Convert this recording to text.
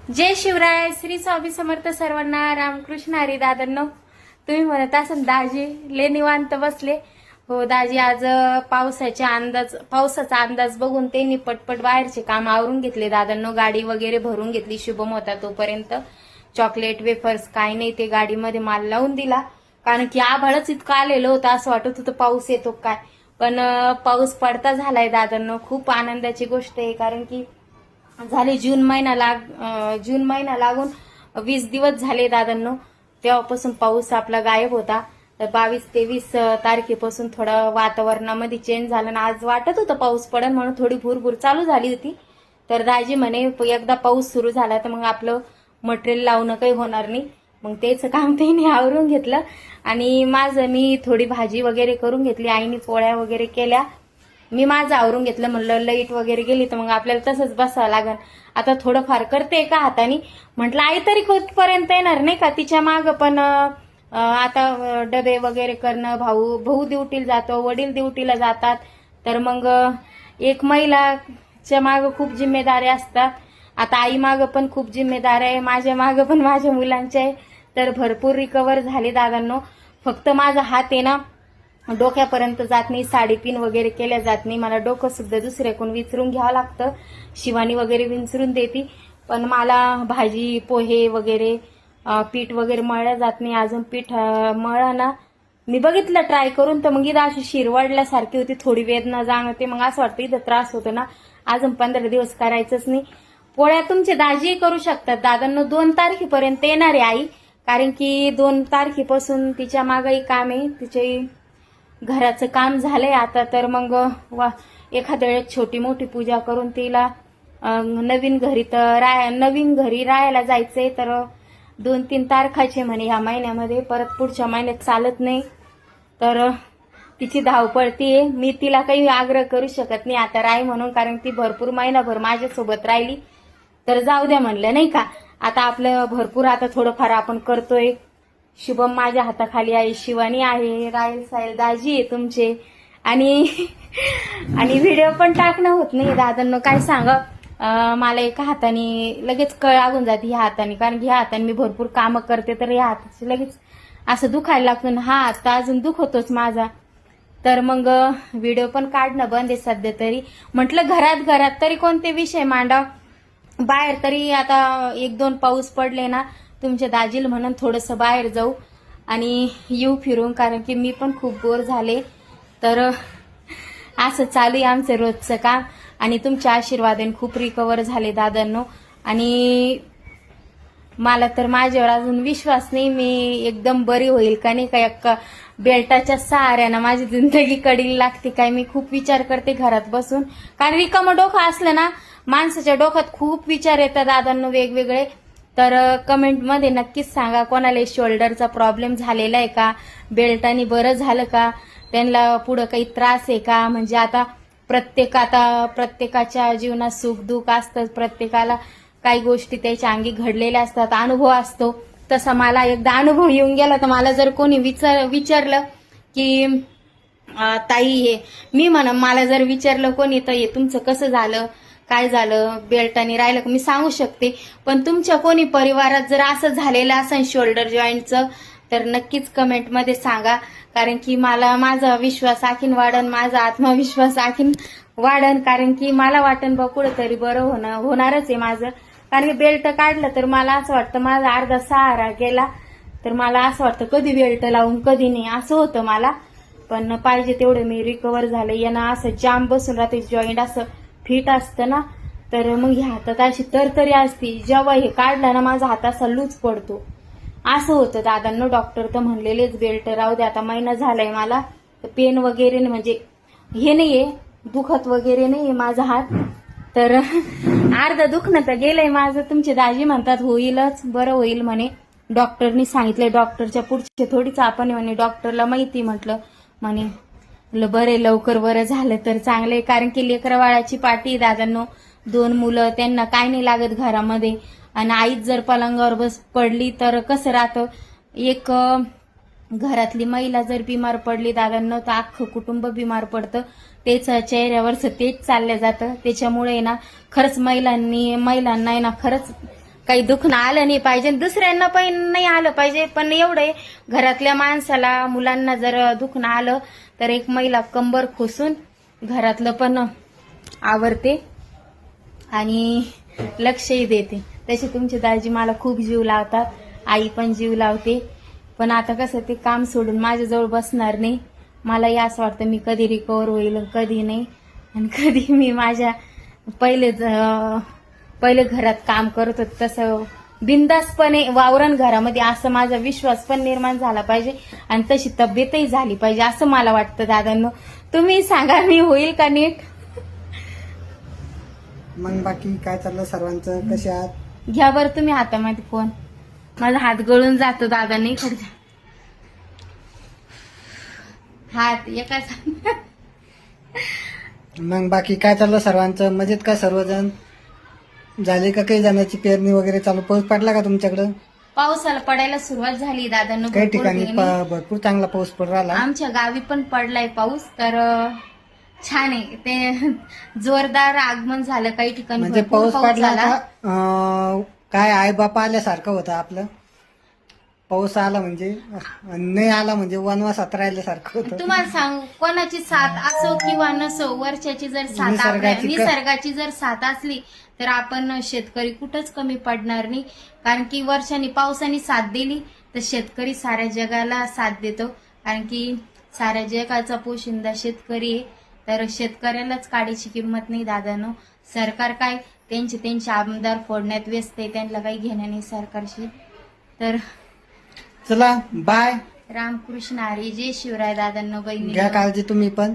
जय शिवराय. श्री स्वामी समर्थ सर्वांना. रामकृष्ण हरी. दादांनो, तुम्ही म्हणत असाल दाजी ले निवांत बसले. हो दाजी, आज पावसाचा अंदाज बघून त्यांनी पटपट बाहेरचे काम आवरून घेतले. दादांनो, गाडी वगैरे भरून घेतली. शुभम होता तोपर्यंत चॉकलेट वेफर्स काय नाही ते गाडीमध्ये माल लावून दिला. कारण की आभाळच इतकं आलेलं होतं, असं वाटत होतं पाऊस येतो काय, पण पाऊस पडता झालाय. दादांनो, खूप आनंदाची गोष्ट आहे. कारण की झाले जून महिना लागून 20 दिवस झाले दादांनो. तेव्हापासून पाऊस आपला गायब होता. तर 22-23 तारखेपासून थोडं वातावरणामध्ये चेंज झालं ना. आज वाटत होतं पाऊस पडेल म्हणून थोडी भुरभुर चालू झाली होती. तर दाजी म्हणे एकदा पाऊस सुरू झाला तर मग आपलं मटेरियल लावणं काही होणार नाही. मग त्याचं काम त्यांनी आवरून घेतलं आणि मी थोडी भाजी वगैरे करून घेतली. आईने पोळ्या वगैरे केल्या. मी माझं आवरून घेतलं. म्हणलं लाईट वगैरे गेली तर मग आपल्याला तसंच बसावं लागल. आता थोडंफार करते का हाताने. म्हटलं आई तरी कुठपर्यंत येणार नाही का, तिच्या माग पण आता डबे वगैरे करणं. भाऊ ड्युटीला जातो, वडील ड्युटीला जातात. तर मग एक महिलाच्या माग खूप जिम्मेदारी असतात. आता आई माग पण खूप जिम्मेदारी आहे, माझ्या माग पण माझ्या मुलांच्या आहे. तर भरपूर रिकवर झाले दादांनो. फक्त माझा हात आहे ना डोक्यापर्यंत जात नाही. साडी पिन वगैरे केल्या जात नाही. मला डोकं सुद्धा दुसऱ्याकडून विचारून घ्यावं लागतं. शिवानी वगैरे विचारून देते, पण मला भाजी पोहे वगैरे पीठ वगैरे मळल्या जात नाही. अजून पीठ मळलं ना मी बघितलं ट्राय करून, तर मग इथं अशी शिरवाडल्यासारखी होती, थोडी वेदना जाणवते. मग असं वाटतं इथं त्रास होतो ना, अजून 15 दिवस करायचंच नाही. पोळ्या तुमचे दाजी करू शकतात दादांनो. 2 तारखेपर्यंत येणार आहे आई, कारण की 2 तारखेपासून तिच्या मागही काम आहे. तिचे घराचं काम झालंय आता. तर मग एखाद्या वेळेस छोटी मोठी पूजा करून तिला नवीन घरी राहायला जायचंय. तर 2-3 तारखाचे म्हणे ह्या महिन्यामध्ये, परत पुढच्या महिन्यात चालत नाही. तर तिची धावपळ ती आहे. मी तिला काही आग्रह करू शकत नाही आता राही म्हणून, कारण ती भरपूर महिनाभर माझ्यासोबत राहिली. तर जाऊ द्या म्हणलं नाही का. आता आपलं भरपूर आता थोडंफार आपण करतोय. शुभम माझ्या हाताखाली आहे, शिवानी आहे, रायल सायल दाजी आहे तुमचे. आणि व्हिडिओ पण टाकणं होत नाही दादांनो. काय सांगा, मला एका हाताने लगेच कळ लागून जाते ह्या हाताने, कारण की ह्या हाताने मी भरपूर कामं करते. तर ह्या हाताचे लगेच असं दुखायला लागतो. हा हात अजून दुखतोच माझा. तर मग व्हिडिओ पण काढणं बंद आहे सध्या. तरी म्हटलं घरात तरी कोणते विषय मांडाव. बाहेर तरी आता 1-2 पाऊस पडले ना तुमच्या दाजीला म्हणून थोडंसं बाहेर जाऊ आणि येऊ फिरून, कारण की मी पण खूप बोर झाले. तर असं चालू आहे आमचं रोजचं काम. आणि तुमच्या आशीर्वादाने खूप रिकवर झाले दादांनो. आणि मला तर माझ्यावर अजून विश्वास नाही मी एकदम बरी होईल का नाही का. एका बेल्टाच्या सहाऱ्यानं माझी जिंदगी कडीला लागते काय. मी खूप विचार करते घरात बसून, कारण रिकामं डोकं असलं ना माणसाच्या डोक्यात खूप विचार येतात दादांनो वेगवेगळे. तर कमेंटमध्ये नक्कीच सांगा कोणाला शोल्डरचा प्रॉब्लेम झालेला आहे का, बेल्टाने बरं झालं का, त्यांना पुढं काही त्रास आहे का. म्हणजे आता प्रत्येकाच्या जीवनात सुख दुःख असतं. प्रत्येकाला काही गोष्टी त्याच्या अंगी घडलेल्या असतात, अनुभव असतो. तसा मला एकदा अनुभव येऊन गेला. तर मला जर कोणी विचारलं की ताई हे मी मला जर विचारलं कोणी तर तुमचं कसं झालं काय झालं बेल्टाने राहिलं, मी सांगू शकते. पण तुमच्या कोणी परिवारात जर असं झालेलं असेल शोल्डर जॉईंटचं तर नक्कीच कमेंटमध्ये सांगा. कारण की मला माझा विश्वास आणखीन वाढन, माझा आत्मविश्वास आणखीन वाढन. कारण की मला वाटन बा कुठेतरी बरं होणारच आहे माझं. कारण की बेल्ट काढलं तर मला असं वाटतं माझा अर्धा सहारा गेला. तर मला असं वाटतं कधी बेल्ट लावून कधी नाही असं होतं मला. पण पाहिजे तेवढं मी रिकवर झालं. यांना असं जाम बसून राहते, जॉईंट असं फिट असतं ना. तर मग ह्या हातात अशी तरतरी असती. जेव्हा हे काढलं ना माझा हात असा लूज पडतो असं होतं दादांनो. डॉक्टर तर म्हणलेलेच बेल्ट राहू दे. आता महिना झालाय मला. तर पेन वगैरे म्हणजे हे नाहीये, दुखत वगैरे नाहीये माझा हात. तर अर्ध दुखणं तर गेलंय माझं. तुमचे दाजी म्हणतात होईलच, बरं होईल म्हणे. डॉक्टरनी सांगितलंय. डॉक्टरच्या पुढचे थोडीच आपण म्हणे, डॉक्टरला माहिती म्हणे बरे लवकर बरं झालं तर चांगलंय. कारण की लेकरवाळाची पाठी दादांनो. 2 मुलं, त्यांना काय नाही लागत घरामध्ये. आणि आईच जर पलंगावर पडली तर कसं राहतं. एक घरातली महिला जर बिमार पडली दादांनो तर अख्खं कुटुंब बिमार पडतं. तेच चेहऱ्यावरचं तेच चाललं जातं. त्याच्यामुळे ना खरंच महिलांना ना खरंच काही दुखणं आलं नाही पाहिजे, दुसऱ्यांना पण नाही आलं पाहिजे. पण एवढे घरातल्या माणसाला मुलांना जर दुखणं आलं तर एक महिला कंबर खोसून घरातलं पण आवरते आणि लक्षही देते. तशी तुमची दाजी मला खूप जीव लावतात, आई पण जीव लावते. पण आता कसं ते काम सोडून माझ्याजवळ बसणार नाही. मलाही असं वाटतं मी कधी रिकवर होईल कधी नाही, आणि कधी मी माझ्या पहिले घरात काम करत होते तसं बिंदासपणे वावरण घरामध्ये, असं माझा विश्वास पण निर्माण झाला पाहिजे आणि तशी तब्येतही झाली पाहिजे असं मला वाटतं. दादांनो तुम्ही सांगा मी होईल का नीट? मग बाकी काय चाललं सर्वांचं, कसे आहात? घ्या बरं तुम्ही हातामध्ये फोन, माझा हात गळून जातो दादा. नाही इकडचा हात एका मग बाकी काय चाललं सर्वांचं, मजेत का सर्वजण? झाली का काही जणांची पेरणी वगैरे चालू? पाऊस पडला का तुमच्याकडं? पावसाला पडायला सुरुवात झाली दादांनो, काही भरपूर ठिकाणी ठिकाणी. भरपूर चांगला पाऊस पडून राहिला. आमच्या गावी पण पडलाय पाऊस, तर छान आहे. ते जोरदार आगमन झालं काही ठिकाणी, म्हणजे भरपूर पाऊस पडला झाला. का काय आई बापा आल्यासारखं होतं आपलं. पाऊस आला म्हणजे नाही आला म्हणजे वनवासात राहिल्यासारखं होतं. तुम्हाला सांगू, कोणाची साथ असो किंवा नसो, वर्षाची जर साथ निसर्गाची जर साथ असली तर आपण शेतकरी कुठंच कमी पडणार नाही. कारण की वर्षाने पावसाने साथ दिली तर शेतकरी साऱ्या जगाला साथ देतो. कारण की साऱ्या जगाचा पोशिंदा शेतकरी आहे, तर शेतकऱ्यालाच काडीची किंमत नाही दादानो. सरकार काय त्यांचे आमदार फोडण्यात व्यस्त आहे, त्यांना काही घेणं नाही सरकारशी. तर चला बाय, रामकृष्ण हरी, जय शिवराय दादांनो, बहिणी. घ्या काळजी तुम्ही पण.